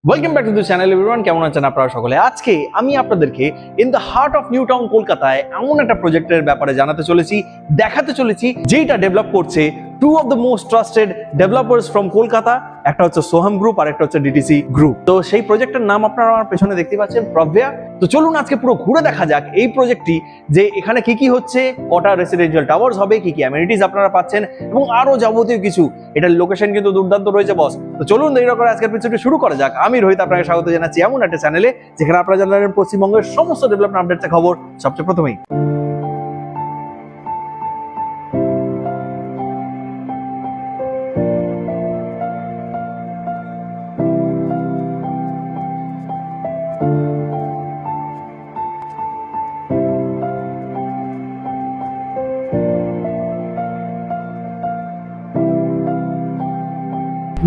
Welcome back to the channel everyone. কেমন আছেন আপনারা সকলে? আজকে আমি আপনাদেরকে in the heart of new town কলকাতায় এমন একটা প্রজেক্টের ব্যাপারে জানাতে চলেছি, দেখাতে চলেছি যেটা ডেভেলপ করছে two of the most trusted developers from Kolkata. একটা হচ্ছে সোহাম গ্রুপ আর একটা হচ্ছে ডিটিসি গ্রুপ। তো সেই প্রজেক্টের নাম আপনারা আমার পেছনে দেখতে পাচ্ছেন, প্রভ্যা। তো চলুন আজকে পুরো ঘুরে দেখা যাক এই প্রজেক্টটি, যে এখানে কি কি হচ্ছে, কটা রেসিডেন্সিয়াল টাওয়ার্স হবে, কি কি অ্যামেনিটিস আপনারা পাচ্ছেন এবং আরো যাবতীয় কিছু। এটার লোকেশন কিন্তু দুর্দান্ত রয়েছে বস। তো চলুন দেরি করে আজকের পিছনে শুরু করা যাক। আমি রোহিত আপনাকে স্বাগত জানাচ্ছি এমন একটা চ্যানেলে যেখানে আপনারা জানবেন পশ্চিমবঙ্গের সমস্ত ডেভেলপমেন্ট আপডেটের খবর সবচেয়ে প্রথমেই।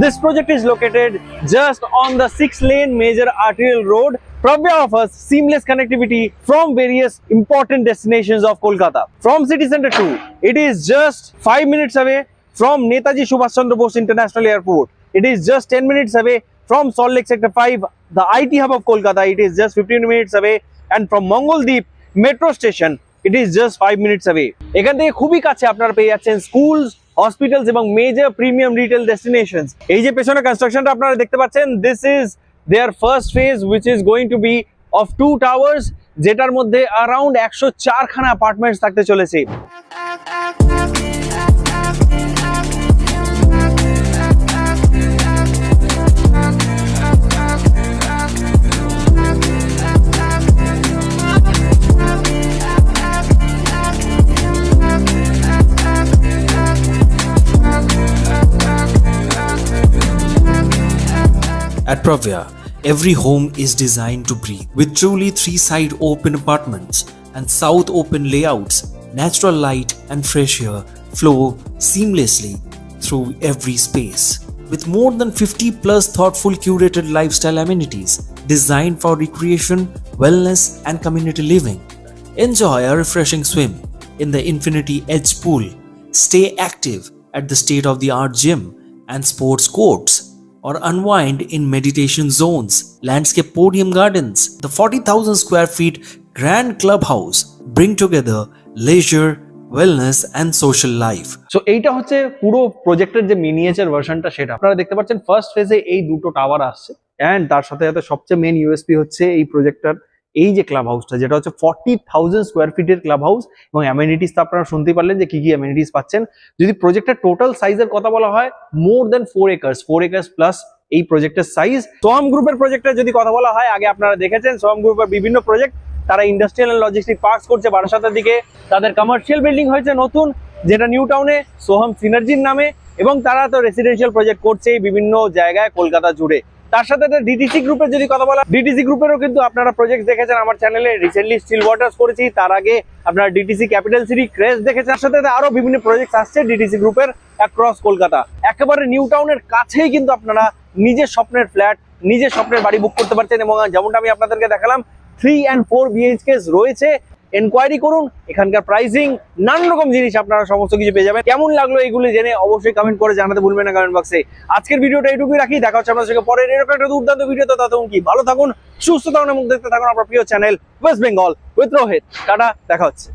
This project is located just on the 6-lane major arterial road. Pravya offers seamless connectivity from various important destinations of Kolkata. From city center 2, it is just 5 minutes away from Netaji Subhash Chandra Bose International Airport. It is just 10 minutes away from Salt Lake Sector 5, the IT hub of Kolkata. It is just 15 minutes away, and from Mongoldeep metro station, it is just 5 minutes away. এখান থেকে খুবই কাছে আপনারা পেয়ে যাচ্ছেন schools, hospitals এবং major premium retail destinations. এই যে পেছনে কনস্ট্রাকশনটা আপনারা দেখতে পাচ্ছেন, this is their first phase which is going to be of 2 towers, যেটার মধ্যে অ্যারাউন্ড 104 খানা অ্যাপার্টমেন্টস থাকতে চলেছে। At Pravya, every home is designed to breathe. With truly 3-side open apartments and south open layouts, natural light and fresh air flow seamlessly through every space. With more than 50 plus thoughtful curated lifestyle amenities designed for recreation, wellness and community living. Enjoy a refreshing swim in the Infinity Edge pool. Stay active at the state-of-the-art gym and sports courts, or unwind in meditation zones, landscape podium gardens. The 40,000 square feet grand clubhouse bring together leisure, wellness and social life. So এইটা হচ্ছে পুরো প্রজেক্টের যে miniature ভার্সনটা, সেটা আপনারা দেখতে পাচ্ছেন। ফার্স্ট ফেজে এই দুটো টাওয়ার আসছে, এন্ড তার সাথে সাথে সবচেয়ে মেন ইউএসপি হচ্ছে এই প্রজেক্টটার এই যে ক্লাব হাউসটা, যেটা হচ্ছে 40,000 স্কোয়ার ফিটের ক্লাব হাউস। এবং অ্যামেনিটিস তো আপনারা শুনতেই পারলেন যে কি কি অ্যামেনিটিস পাচ্ছেন। যদি প্রজেক্টের টোটাল সাইজের কথা বলা হয়, মোর দেন 4 একর্স প্লাস এই প্রজেক্টের সাইজ। সোহাম গ্রুপের প্রজেক্টের যদি কথা বলা হয়, আগে আপনারা দেখেছেন সোহাম গ্রুপের বিভিন্ন প্রজেক্ট, তারা ইন্ডাস্ট্রিয়াল এন্ড লজিস্টিক পার্কস করছে বারাসাতের দিকে। তাদের কমার্শিয়াল বিল্ডিং হয়েছে নতুন, যেটা নিউ টাউনে সোহাম সিনার্জির নামে, এবং তারা তো রেসিডেন্সিয়াল প্রজেক্ট করছে বিভিন্ন জায়গায় কলকাতা জুড়ে। তার সাথে ডিটিসি গ্রুপের যদি কথা বলা, ডিটিসি গ্রুপেরও কিন্তু আপনারা প্রজেক্ট দেখেছেন আমার চ্যানেলে। রিসেন্টলি স্টিল ওয়াটার্স করেছি, তার আগে আপনারা ডিটিসি ক্যাপিটাল সিটি ক্রেস্ট দেখেছেন। তার সাথে আরো বিভিন্ন প্রজেক্ট আসছে ডিটিসি গ্রুপের অ্যাক্রস কলকাতা। একেবারে নিউ টাউনের কাছেই কিন্তু আপনারা নিজের স্বপ্নের ফ্ল্যাট, নিজের স্বপ্নের বাড়ি বুক করতে পারছেন। এবং যেমনটা আমি আপনাদেরকে দেখালাম, 3 and 4 BHK রয়েছে। এনকোয়ারি করুন, এখানকার প্রাইসিং, নানান রকম জিনিস আপনারা সমস্ত কিছু পেয়ে যাবেন। কেমন লাগলো এগুলো জেনে অবশ্যই কমেন্ট করে জানাতে ভুলবেন না কমেন্ট বক্সে। আজকের ভিডিওটা এইটুকুই রাখি, দেখা হচ্ছে আপনাদের সঙ্গে পরের এরকম একটা দুর্দান্ত ভিডিওতে। ততক্ষণ কি ভালো থাকুন, সুস্থ থাকুন এবং দেখতে থাকুন আপনার প্রিয় channel West Bengal with Rohit. Tata, দেখা হচ্ছে।